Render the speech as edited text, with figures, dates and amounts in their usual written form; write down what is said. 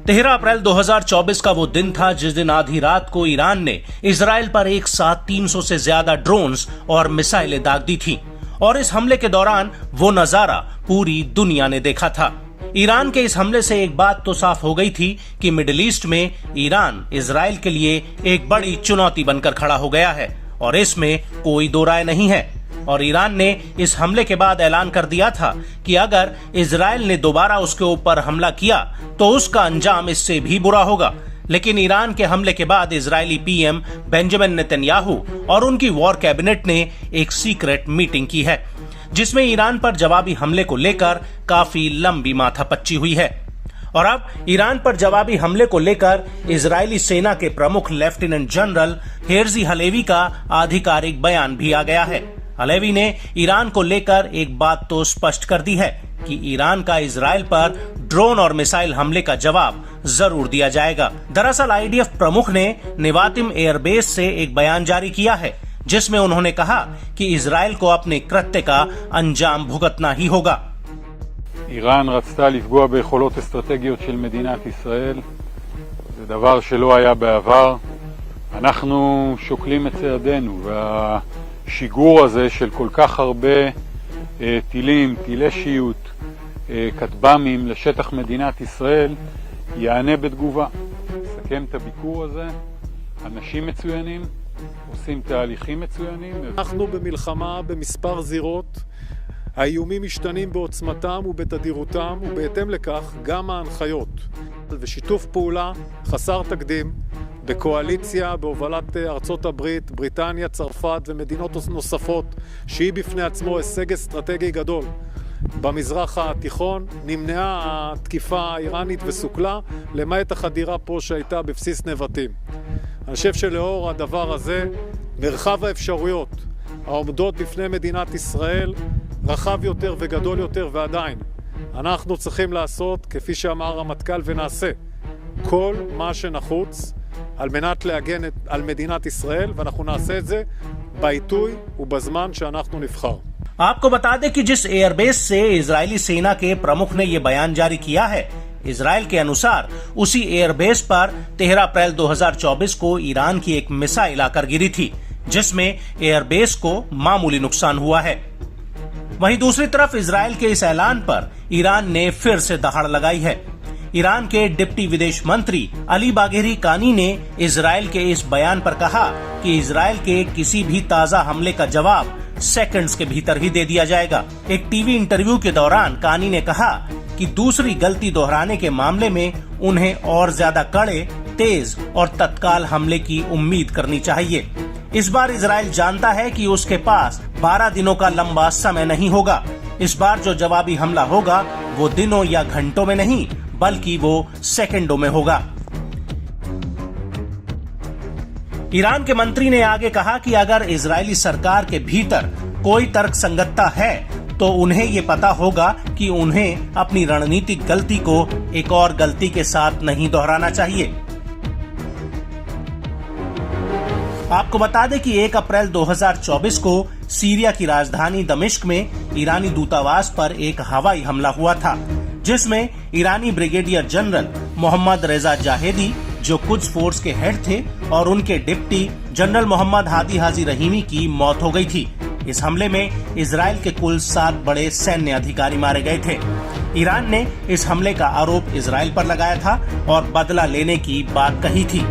13 अप्रैल 2024 का वो दिन था जिस दिन आधी रात को ईरान ने इजराइल पर एक साथ 300 से ज्यादा ड्रोन्स और मिसाइलें दाग दी थी और इस हमले के दौरान वो नजारा पूरी दुनिया ने देखा था। ईरान के इस हमले से एक बात तो साफ हो गई थी कि मिडिल ईस्ट में ईरान इजराइल के लिए एक बड़ी चुनौती बनकर खड़ा हो गया है और इसमें कोई दो राय नहीं है। और ईरान ने इस हमले के बाद ऐलान कर दिया था कि अगर इजराइल ने दोबारा उसके ऊपर हमला किया तो उसका अंजाम इससे भी बुरा होगा। लेकिन ईरान के हमले के बाद इजरायली पीएम बेंजामिन नेतन्याहू और उनकी वॉर कैबिनेट ने एक सीक्रेट मीटिंग की है जिसमें ईरान पर जवाबी हमले को लेकर काफी लंबी माथापच्ची हुई है। और अब ईरान पर जवाबी हमले को लेकर इजरायली सेना के प्रमुख लेफ्टिनेंट जनरल हेर्जी हलेवी का आधिकारिक बयान भी आ गया है। हलेवी ने ईरान को लेकर एक बात तो स्पष्ट कर दी है कि ईरान का इजराइल पर ड्रोन और मिसाइल हमले का जवाब जरूर दिया जाएगा। दरअसल आईडीएफ प्रमुख ने नेवातिम एयरबेस से एक बयान जारी किया है जिसमें उन्होंने कहा कि इजराइल को अपने कृत्य का अंजाम भुगतना ही होगा। איראן רצתה לפגוע ביכולות אסטרטגיות של מדינת ישראל, זה דבר שלא היה בעבר. אנחנו שוקלים את צעדינו, והשיגור הזה של כל כך הרבה טילים, טילי שיוט, כטב"מים לשטח מדינת ישראל, יענה בתגובה. נסכם את הביקור הזה, אנשים מצוינים, עושים תהליכים מצוינים. אנחנו במלחמה במספר זירות, האיומים משתנים בעוצמתם ובתדירותם, ובהתאם לכך גם ההנחיות. ושיתוף פעולה חסר תקדים בקואליציה בהובלת ארצות הברית, בריטניה, צרפת ומדינות נוספות, שהיא בפני עצמו הישג אסטרטגי גדול. במזרח התיכון נמנעה התקיפה האיראנית וסוכלה, למעט החדירה פה שהייתה בבסיס נבטים. אני חושב שלאור הדבר הזה, מרחב האפשרויות העומדות בפני מדינת ישראל רחב יותר וגדול יותר, ועדיין אנחנו צריכים לעשות, כפי שאמר הרמטכ"ל, ונעשה כל מה שנחוץ על מנת להגן על מדינת ישראל, ואנחנו נעשה את זה בעיתוי ובזמן שאנחנו नबखर। आपको बता दें कि जिस एयरबेस से इजरायली सेना के प्रमुख ने ये बयान जारी किया है, इजराइल के अनुसार उसी एयरबेस पर 13 अप्रैल 2024 को ईरान की एक मिसाइल आकर गिरी थी जिसमें एयरबेस को मामूली नुकसान हुआ है। वहीं दूसरी तरफ इजराइल के इस ऐलान पर ईरान ने फिर से दहाड़ लगाई है। ईरान के डिप्टी विदेश मंत्री अली बाघेरी कानी ने इजराइल के इस बयान पर कहा कि इजराइल के किसी भी ताजा हमले का जवाब सेकंड्स के भीतर ही दे दिया जाएगा। एक टीवी इंटरव्यू के दौरान कानी ने कहा कि दूसरी गलती दोहराने के मामले में उन्हें और ज्यादा कड़े, तेज और तत्काल हमले की उम्मीद करनी चाहिए। इस बार इजराइल जानता है कि उसके पास 12 दिनों का लंबा समय नहीं होगा। इस बार जो जवाबी हमला होगा वो दिनों या घंटों में नहीं बल्कि वो सेकंडों में होगा। ईरान के मंत्री ने आगे कहा कि अगर इजरायली सरकार के भीतर कोई तर्क संगतता है तो उन्हें ये पता होगा कि उन्हें अपनी रणनीतिक गलती को एक और गलती के साथ नहीं दोहराना चाहिए। आपको बता दें कि 1 अप्रैल 2024 को सीरिया की राजधानी दमिश्क में ईरानी दूतावास पर एक हवाई हमला हुआ था जिसमें ईरानी ब्रिगेडियर जनरल मोहम्मद रेजा जाहेदी, जो कुद्स फोर्स के हेड थे, और उनके डिप्टी जनरल मोहम्मद हादी हाजी रहीमी की मौत हो गई थी। इस हमले में इजराइल के कुल 7 बड़े सैन्य अधिकारी मारे गए थे। ईरान ने इस हमले का आरोप इजराइल पर लगाया था और बदला लेने की बात कही थी।